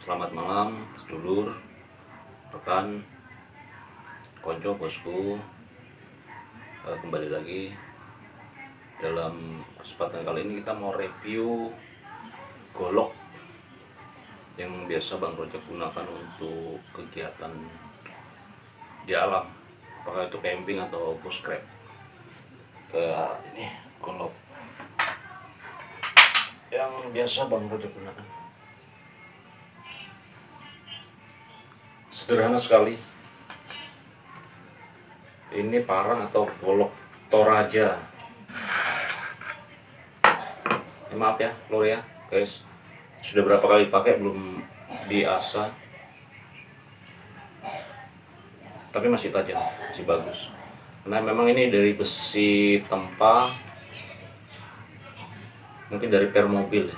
Selamat malam, sedulur, rekan, konco, bosku. Kembali lagi dalam kesempatan kali ini kita mau review golok yang biasa Bang Rojak gunakan untuk kegiatan di alam, apakah itu camping atau bushcraft. Ini golok yang biasa Bang Rojak gunakan. Sederhana sekali. Ini parang atau golok Toraja. Maaf ya, lor ya, guys. Sudah berapa kali pakai belum diasah, tapi masih tajam, masih bagus. Karena memang ini dari besi tempa, mungkin dari per mobil.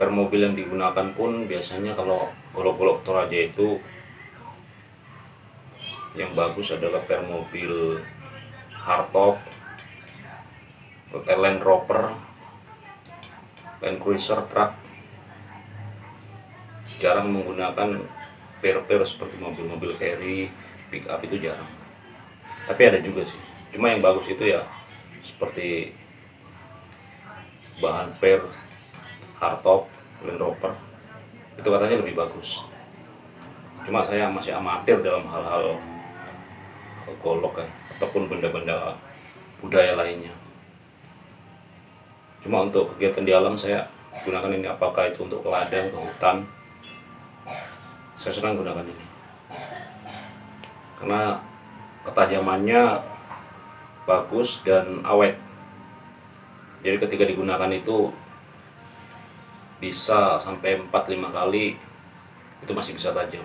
Per mobil yang digunakan pun biasanya kalau golok-golok Toraja itu yang bagus adalah per mobil hardtop, Land Rover, Land Cruiser, truck. Jarang menggunakan per seperti mobil-mobil carry, pick up, itu jarang. Tapi ada juga sih. Cuma yang bagus itu ya seperti bahan per hardtop, Land Rover, itu katanya lebih bagus. Cuma saya masih amatir dalam hal-hal golok ya, ataupun benda-benda budaya lainnya. Cuma untuk kegiatan di alam saya gunakan ini, apakah itu untuk ke ladang, ke hutan, saya senang gunakan ini karena ketajamannya bagus dan awet. Jadi ketika digunakan itu bisa sampai 4-5 kali itu masih bisa tajam.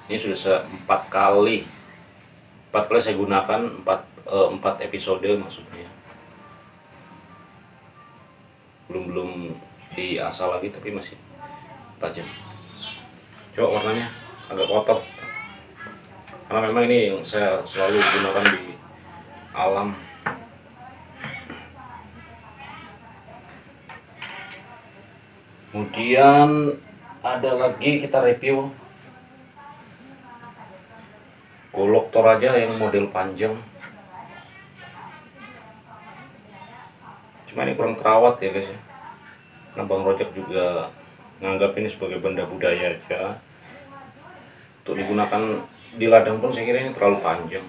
Ini sudah 4 kali saya gunakan, 4 episode maksudnya. Belum diasah lagi tapi masih tajam. Coba warnanya agak kotor karena memang ini yang saya selalu gunakan di alam. Kemudian ada lagi kita review golok Toraja yang model panjang. Cuma ini kurang terawat ya guys ya. Nah, Bang Rojak juga menganggap ini sebagai benda budaya aja. Untuk digunakan di ladang pun saya kira ini terlalu panjang.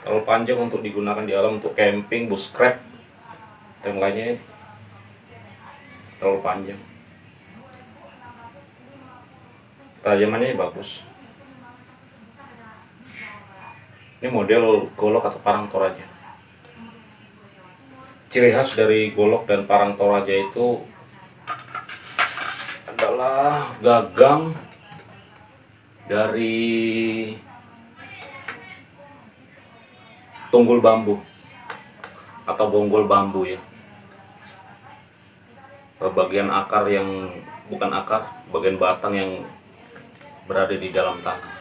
Terlalu panjang untuk digunakan di alam untuk camping, bushcraft, dan lainnya, terlalu panjang. Tajamannya bagus. Ini model golok atau parang Toraja. Ciri khas dari golok dan parang Toraja itu adalah gagang dari tunggul bambu atau bonggol bambu ya. Bagian akar yang bukan akar, bagian batang yang berada di dalam tanah.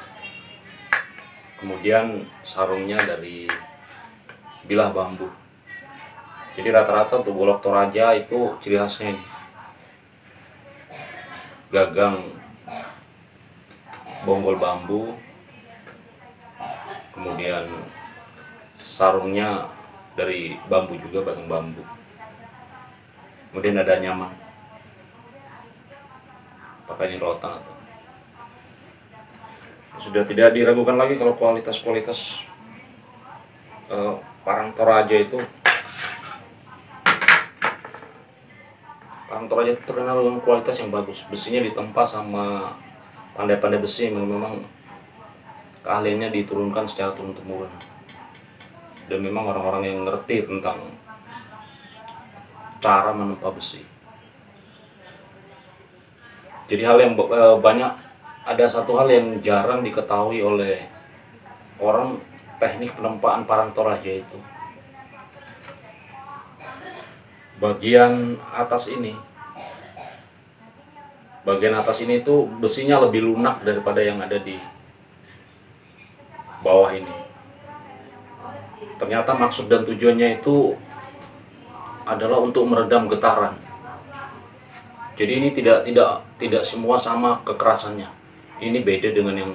Kemudian sarungnya dari bilah bambu. Jadi rata-rata untuk golok Toraja itu ciri khasnya ini. Gagang bonggol bambu, kemudian sarungnya dari bambu juga, batang bambu. Kemudian ada nyaman, pakai ini rotan. Sudah tidak diragukan lagi kalau kualitas parang Toraja itu, parang Toraja terkenal dengan kualitas yang bagus. Besinya ditempa sama pandai-pandai besi, memang keahliannya diturunkan secara turun-temurun, dan memang orang-orang yang ngerti tentang cara menempa besi. Jadi hal yang banyak, ada satu hal yang jarang diketahui oleh orang, teknik penempaan parang Toraja itu. Bagian atas ini tuh besinya lebih lunak daripada yang ada di bawah ini. Ternyata maksud dan tujuannya itu adalah untuk meredam getaran. Jadi ini tidak semua sama kekerasannya. Ini beda dengan yang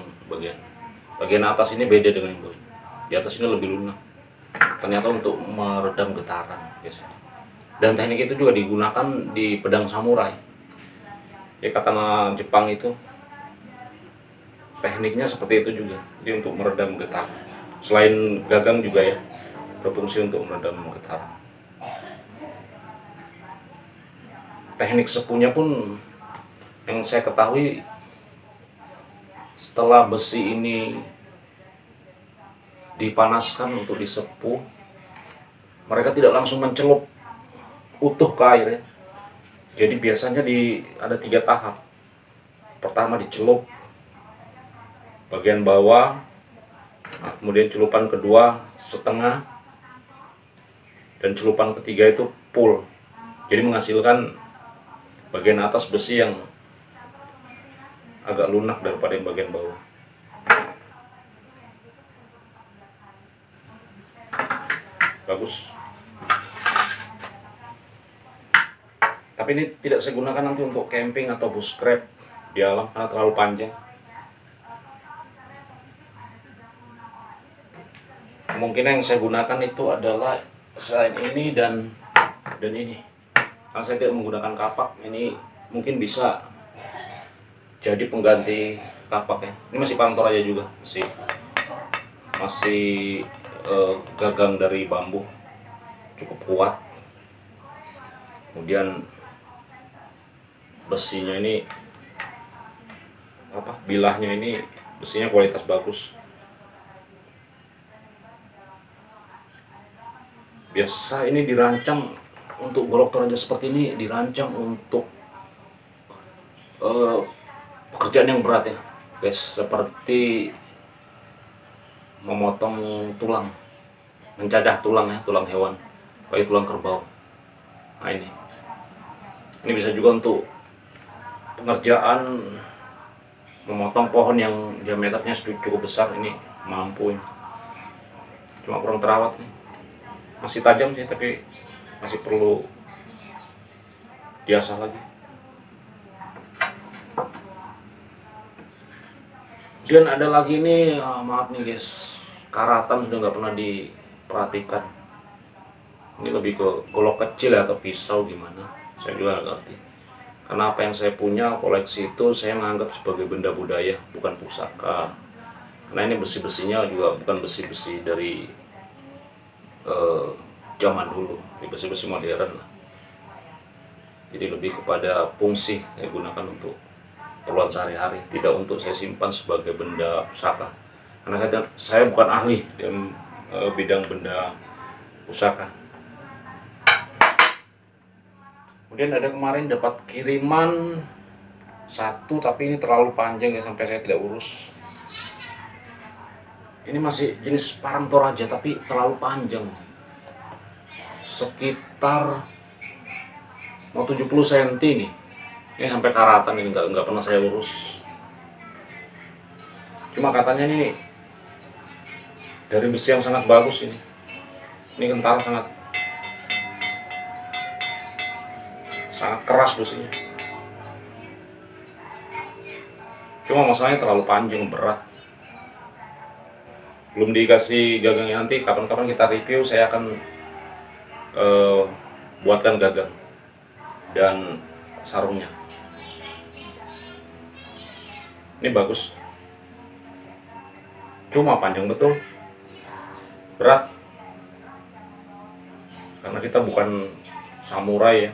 bagian atas, ini beda dengan yang bawah. Di atas ini lebih lunak. Ternyata untuk meredam getaran, guys. Dan teknik itu juga digunakan di pedang samurai. Ya, katana Jepang itu tekniknya seperti itu juga. Jadi untuk meredam getaran. Selain gagang juga ya, berfungsi untuk meredam getaran. Teknik sepunya pun yang saya ketahui, setelah besi ini dipanaskan untuk disepuh, mereka tidak langsung mencelup utuh ke air ya. Jadi biasanya ada 3 tahap. Pertama dicelup bagian bawah, kemudian celupan kedua setengah, dan celupan ketiga itu full. Jadi menghasilkan bagian atas besi yang agak lunak daripada yang bagian bawah. Bagus. Tapi ini tidak saya gunakan nanti untuk camping atau bushcraft di alam karena terlalu panjang. Kemungkinan yang saya gunakan itu adalah selain ini dan ini. Karena saya tidak menggunakan kapak, ini mungkin bisa jadi pengganti kapak ya. Ini masih Pantor aja juga, masih gagang dari bambu, cukup kuat. Kemudian besinya ini bilahnya ini besinya kualitas bagus. Biasa ini dirancang untuk golok toraja seperti ini, dirancang untuk pekerjaan yang berat ya guys, seperti memotong tulang, mencadah tulang ya, tulang hewan, kayak tulang kerbau. Nah ini bisa juga untuk pengerjaan memotong pohon yang diameternya cukup besar. Ini mampu ini. Cuma kurang terawat nih. Masih tajam sih, tapi masih perlu diasah lagi. Dan ada lagi nih, maaf nih guys, karatan sudah nggak pernah diperhatikan. Ini lebih ke golok kecil atau pisau gimana, saya juga nggak ngerti. Karena apa yang saya punya koleksi itu saya menganggap sebagai benda budaya, bukan pusaka. Karena ini besi-besinya juga bukan besi-besi dari zaman dulu, ini besi-besi modern lah. Jadi lebih kepada fungsi saya gunakan untuk keperluan sehari-hari, tidak untuk saya simpan sebagai benda pusaka. Karena saya bukan ahli dalam bidang benda pusaka. Kemudian ada kemarin dapat kiriman satu, tapi ini terlalu panjang ya, sampai saya tidak urus. Ini masih jenis Parang Toraja tapi terlalu panjang, sekitar mau 70 cm nih. Ini sampai karatan, ini nggak pernah saya urus. Cuma katanya ini dari besi yang sangat bagus ini. Ini kental, sangat keras besinya. Cuma masalahnya terlalu panjang, berat. Belum dikasih gagangnya, nanti kapan-kapan kita review, saya akan buatkan gagang dan sarungnya. Ini bagus, cuma panjang betul, berat. Karena kita bukan samurai ya,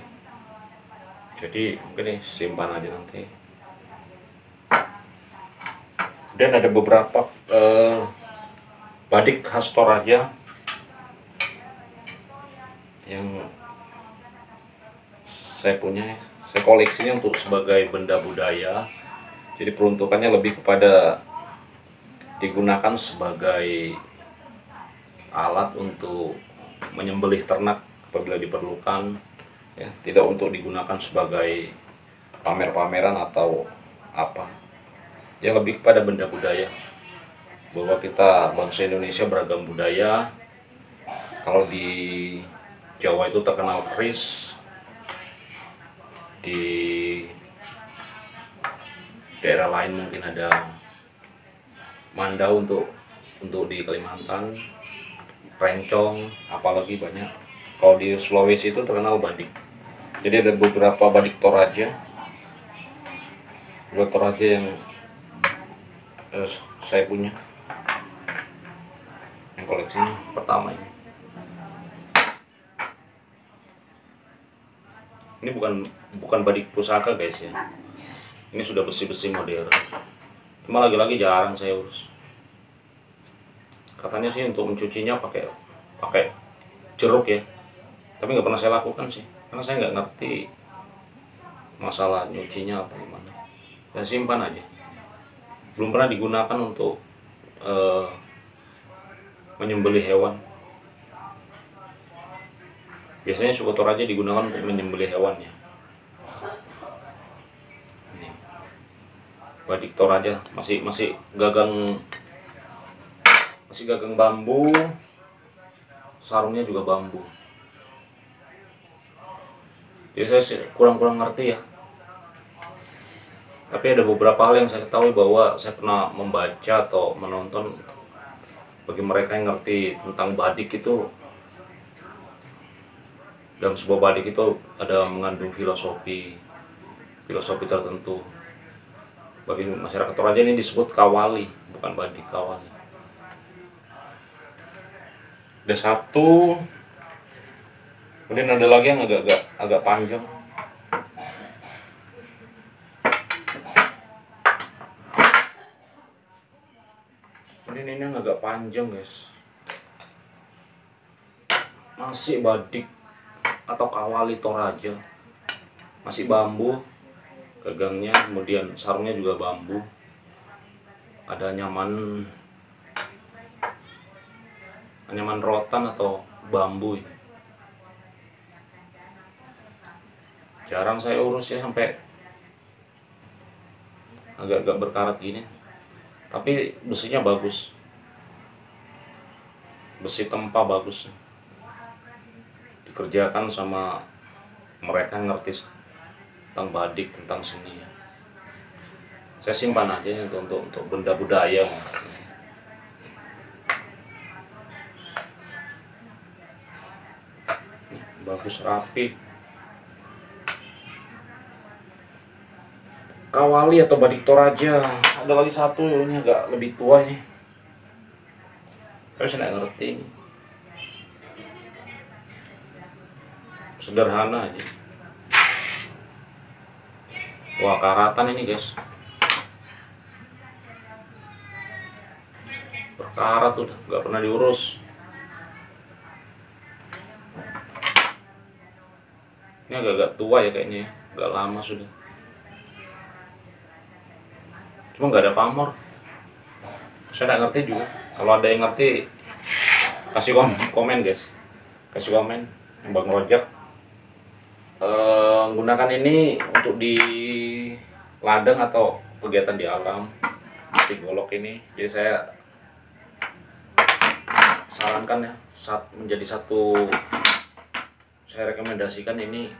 jadi mungkin ini simpan aja nanti. Dan ada beberapa badik khas Toraja yang saya punya, saya koleksinya untuk sebagai benda budaya. Jadi peruntukannya lebih kepada digunakan sebagai alat untuk menyembelih ternak apabila diperlukan ya, tidak untuk digunakan sebagai pamer-pameran atau apa. Yang lebih kepada benda budaya, bahwa kita bangsa Indonesia beragam budaya, Kalau di Jawa itu terkenal keris, di daerah lain mungkin ada mandau untuk di Kalimantan, rencong, apalagi banyak. Kalau di Sulawesi itu terkenal badik. Jadi ada beberapa badik Toraja yang saya punya, yang koleksinya pertama ini. Ini bukan badik pusaka guys ya. Ini sudah besi-besi modern. Cuma lagi-lagi jarang saya urus. Katanya sih untuk mencucinya pakai jeruk ya. Tapi nggak pernah saya lakukan sih, karena saya nggak ngerti masalah nyucinya apa gimana. Ya simpan aja. Belum pernah digunakan untuk menyembelih hewan. Biasanya suku Toraja digunakan untuk menyembelih hewan ya. Ini badik Toraja masih gagang bambu, sarungnya juga bambu. Jadi saya kurang ngerti ya. Tapi ada beberapa hal yang saya ketahui bahwa saya pernah membaca atau menonton. Bagi mereka yang ngerti tentang badik itu, dalam sebuah badik itu ada mengandung filosofi tertentu. Bagi masyarakat Toraja ini disebut kawali, bukan badik, kawali. Ada satu, kemudian ada lagi yang agak panjang. Kemudian ini yang agak panjang guys, masih badik atau kawali Toraja, masih bambu gagangnya, kemudian sarungnya juga bambu, ada anyaman rotan atau bambu. Jarang saya urus ya, sampai agak berkarat gini, tapi besinya bagus, besi tempa bagus, dikerjakan sama mereka yang ngerti tentang badik, tentang seni ya. Saya simpan aja untuk benda budaya. Bagus, rapi. Kawali atau badik Toraja. Ada lagi satu, ini agak lebih tua ini, tapi saya nggak ngerti ini. Sederhana aja. Wah, karatan ini guys, berkarat udah, nggak pernah diurus. Ini agak tua ya kayaknya ya, agak lama sudah. Cuma nggak ada pamor. Saya nggak ngerti juga. Kalau ada yang ngerti, kasih komen guys, kasih komen. Bang Rojak menggunakan ini untuk di ladang atau kegiatan di alam, di golok ini. Jadi saya sarankan ya, saya rekomendasikan ini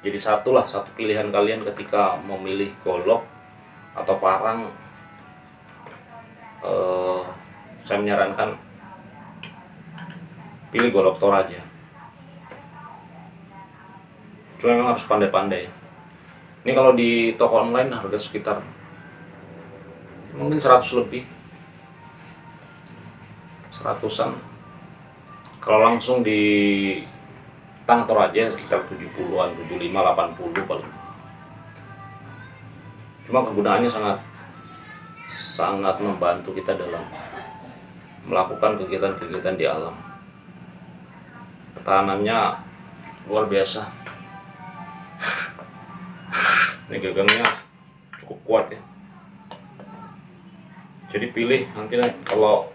jadi satu pilihan kalian ketika memilih golok atau parang. Saya menyarankan pilih golok Toraja. Cuma memang harus pandai-pandai. Ini kalau di toko online harga sekitar mungkin 100 lebih, 100-an. Kalau langsung di tanah Toraja sekitar 70-an, 75, 80 paling. Cuma kegunaannya sangat membantu kita dalam melakukan kegiatan-kegiatan di alam. Ketahanannya luar biasa. Ini gagangnya cukup kuat ya. Jadi pilih nanti kalau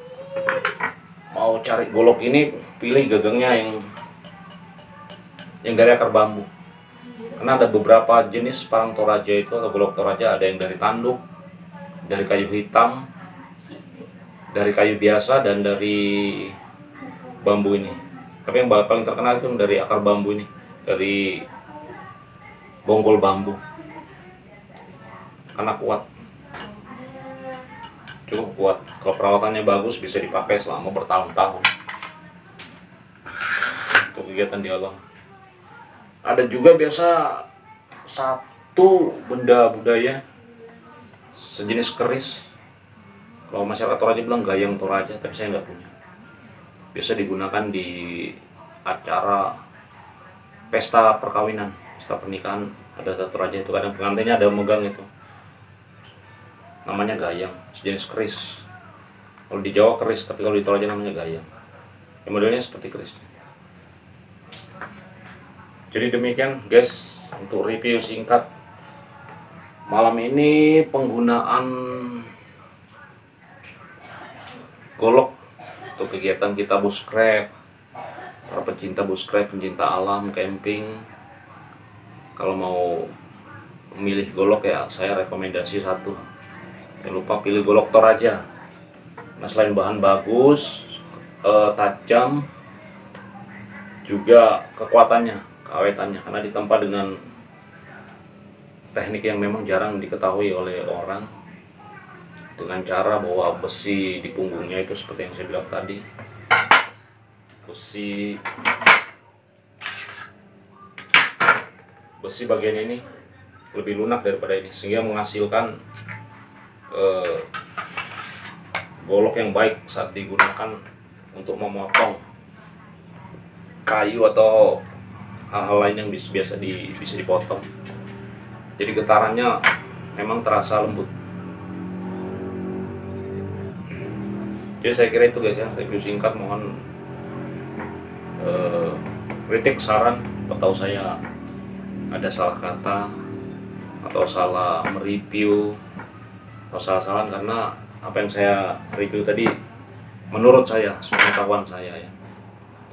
mau cari golok ini, pilih gagangnya yang dari akar bambu. Karena ada beberapa jenis parang Toraja itu atau golok Toraja, ada yang dari tanduk, dari kayu hitam, dari kayu biasa, dan dari bambu ini. Tapi yang paling terkenal itu dari akar bambu ini, dari bonggol bambu, karena kuat, cukup kuat. Kalau perawatannya bagus bisa dipakai selama bertahun-tahun untuk kegiatan di alam. Ada juga biasa satu benda budaya sejenis keris. Kalau masyarakat Toraja bilang gayang Toraja, tapi saya nggak punya. Biasa digunakan di acara pesta perkawinan, pesta pernikahan. Ada Toraja itu, kadang pengantinnya ada megang itu, namanya gayang, sejenis keris. Kalau di Jawa keris, tapi kalau di Toraja namanya gayang. Modelnya seperti keris. Jadi demikian guys, untuk review singkat malam ini penggunaan golok untuk kegiatan kita bushcraft, para pecinta bushcraft, pencinta alam, camping. Kalau mau memilih golok ya saya rekomendasi satu, jangan lupa pilih golok Toraja. Nah, selain bahan bagus, tajam, juga kekuatannya, keawetannya, karena ditempa dengan teknik yang memang jarang diketahui oleh orang, dengan cara bawa besi di punggungnya itu seperti yang saya bilang tadi, besi bagian ini lebih lunak daripada ini, sehingga menghasilkan golok yang baik saat digunakan untuk memotong kayu atau hal-hal lain yang bisa dipotong. Jadi getarannya memang terasa lembut. Jadi saya kira itu guys ya, review singkat. Mohon kritik, saran, atau saya ada salah kata atau salah mereview atau salah-salah, karena apa yang saya review tadi menurut saya, sepengetahuan saya ya.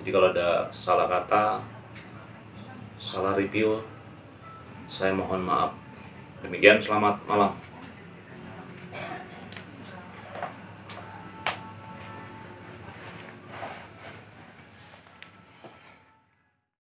Jadi kalau ada salah kata, salah review, saya mohon maaf. Demikian, selamat malam.